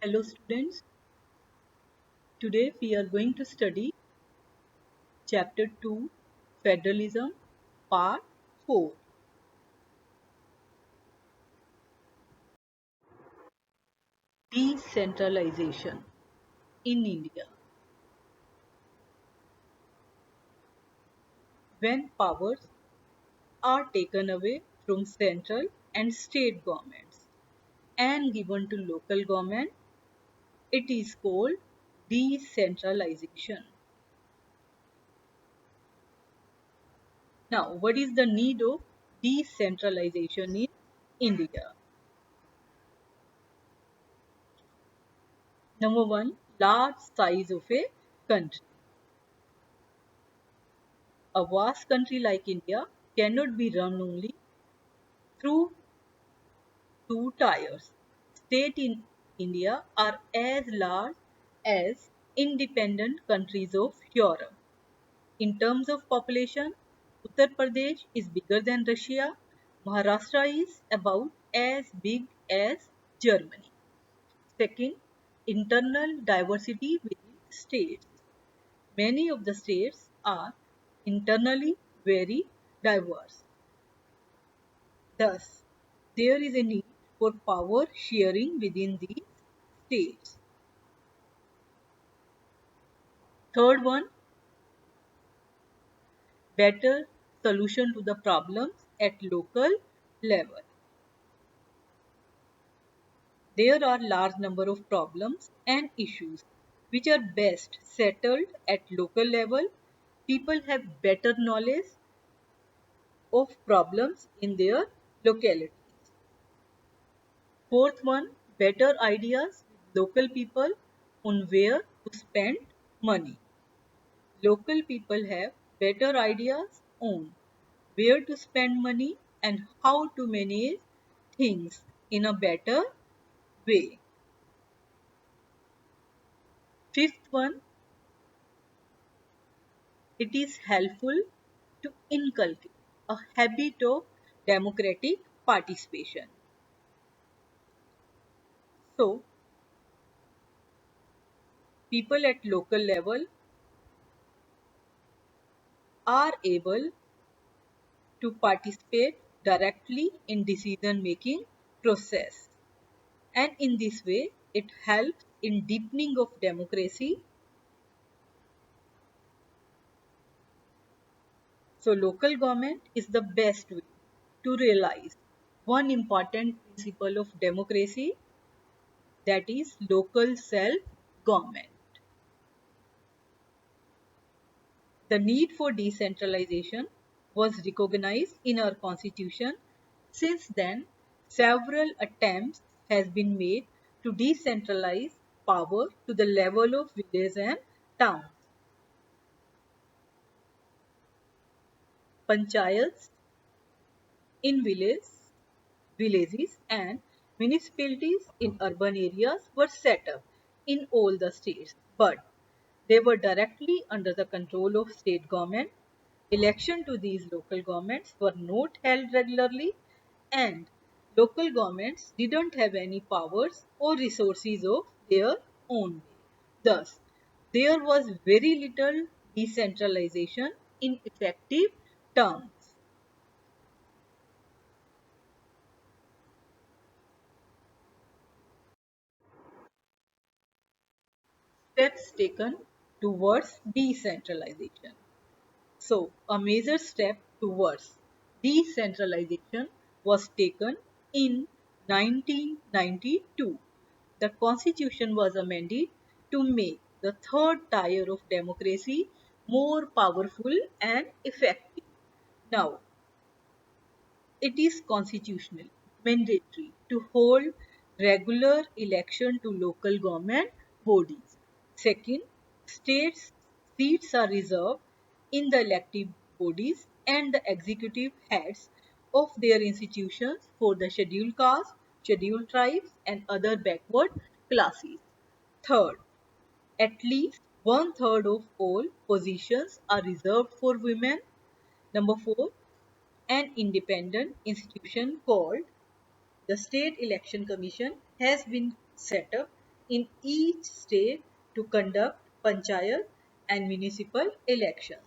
Hello students, today we are going to study chapter 2 Federalism part 4 Decentralization in India. When powers are taken away from central and state governments and given to local government, it is called decentralization. Now, what is the need of decentralization in India? Number one, large size of a country. A vast country like India cannot be run only through two tiers. States in India are as large as independent countries of Europe. In terms of population, Uttar Pradesh is bigger than Russia. Maharashtra is about as big as Germany. Second, internal diversity within states. Many of the states are internally very diverse. Thus, there is a need for power sharing within these states. Third one, better solution to the problems at local level. There are large number of problems and issues which are best settled at local level. People have better knowledge of problems in their localities. Fourth one, better ideas with local people on where to spend money. Local people have better ideas on where to spend money and how to manage things in a better way. Fifth one, it is helpful to inculcate a habit of democratic participation. So, people at local level are able to participate directly in decision making process, and in this way it helps in deepening of democracy. So local government is the best way to realize one important principle of democracy, that is local self government. The need for decentralization was recognized in our constitution. Since then, several attempts has been made to decentralize power to the level of village and towns. Panchayats in villages and municipalities in urban areas were set up in all the states, but they were directly under the control of state government. Election to these local governments were not held regularly, and local governments didn't have any powers or resources of their own. Thus, there was very little decentralization in effective terms. Steps taken towards decentralization. So, a major step towards decentralization was taken in 1992. The constitution was amended to make the third tier of democracy more powerful and effective. Now, it is constitutional mandatory to hold regular election to local government bodies. Second, states seats are reserved in the elective bodies and the executive heads of their institutions for the scheduled caste, scheduled tribes and other backward classes. Third, at least one third of all positions are reserved for women. Number four, an independent institution called the State Election Commission has been set up in each state to conduct panchayat and municipal elections.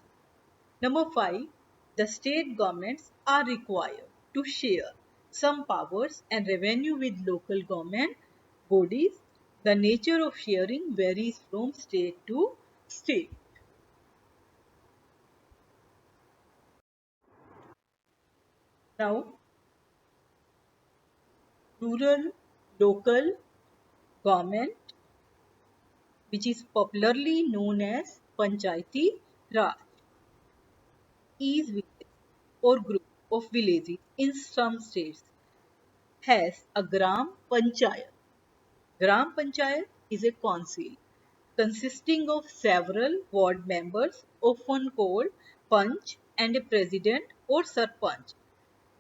Number 5. The state governments are required to share some powers and revenue with local government bodies. The nature of sharing varies from state to state. Now, rural local government, which is popularly known as Panchayati Raj, is village or group of villages in some states has a Gram Panchayat. Gram Panchayat is a council consisting of several ward members, often called Panch, and a president or Sarpanch.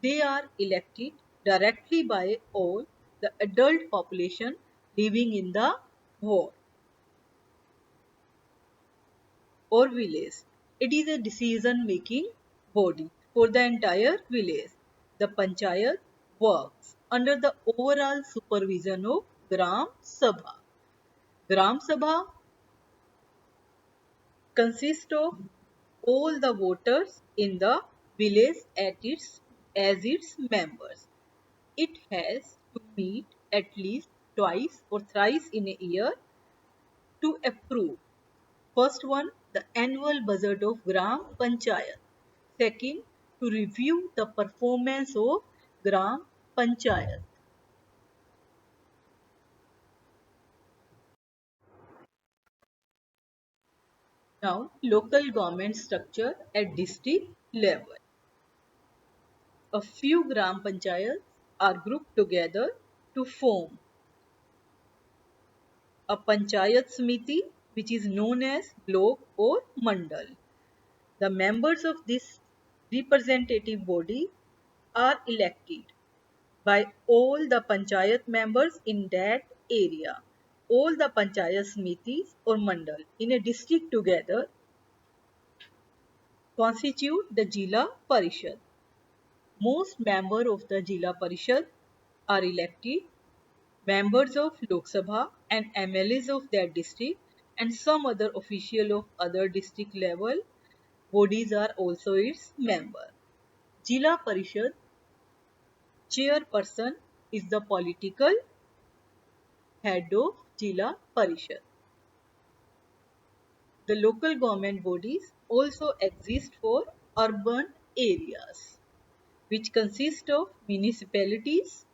They are elected directly by all the adult population living in the ward or village. It is a decision making body for the entire village. The Panchayat works under the overall supervision of Gram Sabha. Gram Sabha consists of all the voters in the village as its members. It has to meet at least twice or thrice in a year to approve. First one, the annual budget of Gram Panchayat. Second, to review the performance of Gram Panchayat. Now, local government structure at district level. A few Gram Panchayats are grouped together to form a Panchayat Samiti, which is known as block or mandal. The members of this representative body are elected by all the Panchayat members in that area. All the Panchayat Smitis or Mandal in a district together constitute the Jila Parishad. Most members of the Jila Parishad are elected members of Lok Sabha and MLAs of that district, and some other official of other district level bodies are also its member. Jila Parishad chairperson is the political head of Jila Parishad. The local government bodies also exist for urban areas, which consist of municipalities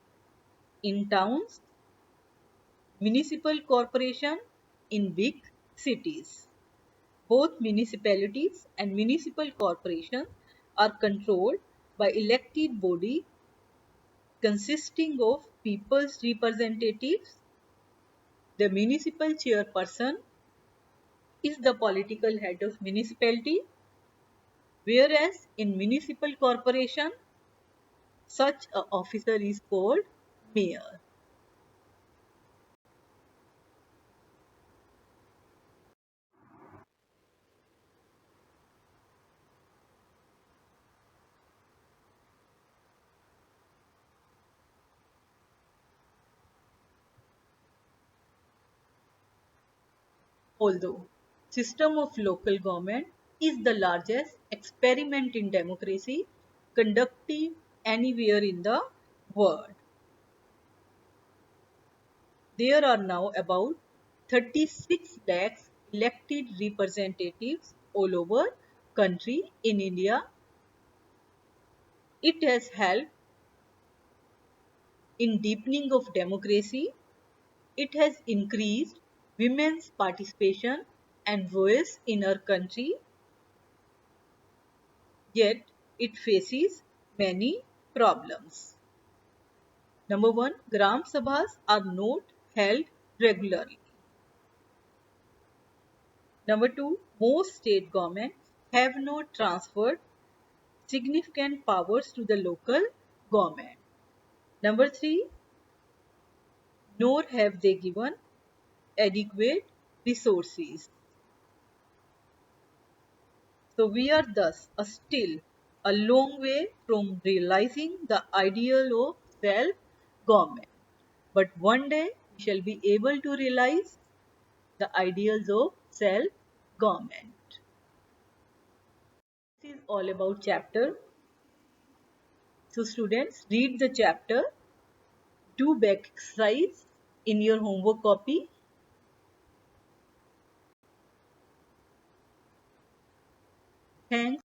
in towns, municipal corporation in big cities. Both municipalities and municipal corporations are controlled by elected body consisting of people's representatives. The municipal chairperson is the political head of municipality, whereas in municipal corporation, such a officer is called mayor. Although system of local government is the largest experiment in democracy conducted anywhere in the world. There are now about 36 lakhs elected representatives all over country in India. It has helped in deepening of democracy. It has increased women's participation and voice in our country, yet it faces many problems. Number one, Gram Sabhas are not held regularly. Number two, most state governments have not transferred significant powers to the local government. Number three, nor have they given adequate resources. So we are thus still a long way from realizing the ideal of self-government. But one day we shall be able to realize the ideals of self-government. This is all about chapter. So students, read the chapter, do back exercise in your homework copy. Thanks.